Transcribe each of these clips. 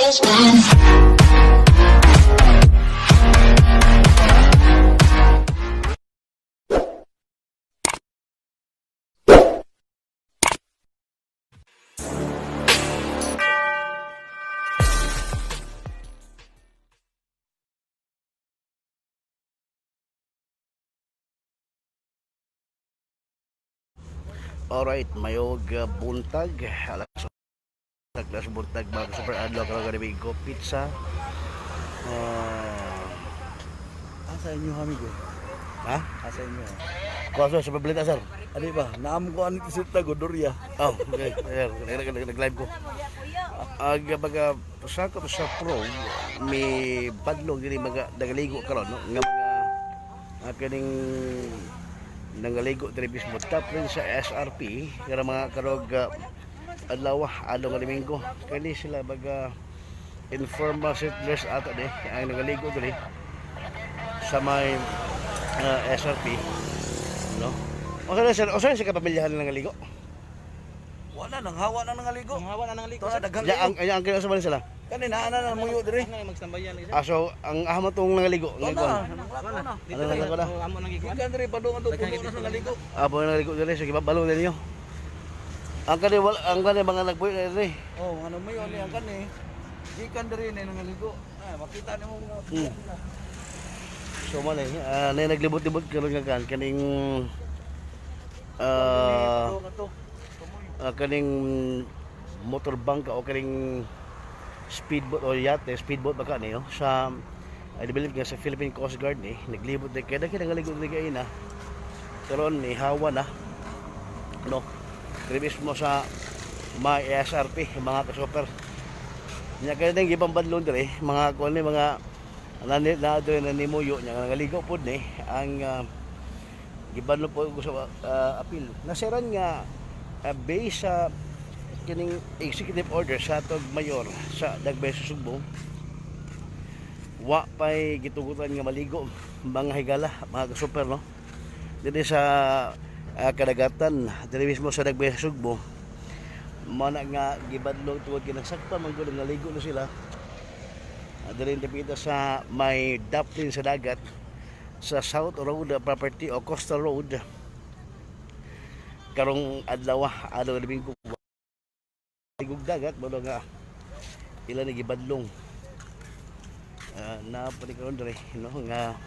Alright, mayog buntag alas taglas buntag mga super adlaw karon gabi ko pizza. Asa inyo kami ko? Ha? Asa inyo? Kuwaso sa pabalita sir. Ano ba? Naam ko ano isip na Godorya. Oh, okay. Nag-live ko. Aga baga sa ko sa pro may badlong dili mga nagaligo karon no? Nga mga kaning nangaligo diri mismo top rin sa SRP kaya mga karog adlaw adlaw nga Domingo kani sila baga informal settlers ato di ang nangaligo diri sa may SRP no o sa kapamilyahan ng nangaligo Wala nang hawa na nangaligo. Ang hawa na ng liko. Ito na daghang ya ligo. ang kaya sa man sila Kanina na muyo diri. Ano magsambayan isa? so ang ahmo tong nangaligo Wala ngayon na. Dito Ano na na amo nang ikuan. Ikan diri padung ato puno na sa naligo. abo nangaligo diri sige babalo ninyo ang kani mga nagpuy na diri Oh, ano mo yun ang kani. Ikan diri na nangaligo. Makita nimo mga So man na naglibot-libot karon nga kaning kaning motor bangka o kaning speedboat o yate, speedboat baka niyo sa I believe nga sa Philippine Coast Guard ni naglibot na kaya nangaligo na kayo na karon ni hawa na no tribis mo sa may SRP mga ka-super nya kaya nang gibang badlon dire mga kuan ni mga nanidado na ni Muyo nya nangaligo pod ni ang gibanlo po ko sa apil nasiran nga base sa kining executive order sa tog mayor sa Dagbay Susugbong wa pay gitugutan nga maligo mga higala mga super no dili sa kadagatan dili mismo sa Dagbay Susugbong mana nga gibadlong tungod kinasakpan man gud nga ligo na sila dili dipita sa may daplin sa dagat sa South Road property o Coastal Road karong adlaw labing ligog dagat mo nga ilan ni gibadlong na pati karon diri no nga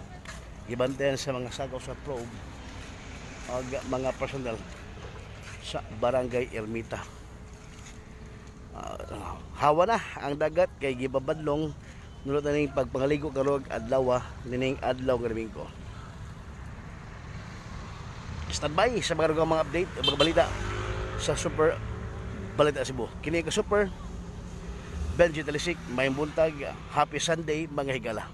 gibantayan sa mga sagaw sa probe ag mga personnel sa Barangay Ermita hawa na ang dagat kay gibabadlong nulot na ning pagpangaligo karong adlaw nining adlaw nga Domingo. Standby sa mga update mga balita sa Super Balita Cebu. Kini ka Super Benji Talisik, may buntag, happy Sunday mga higala.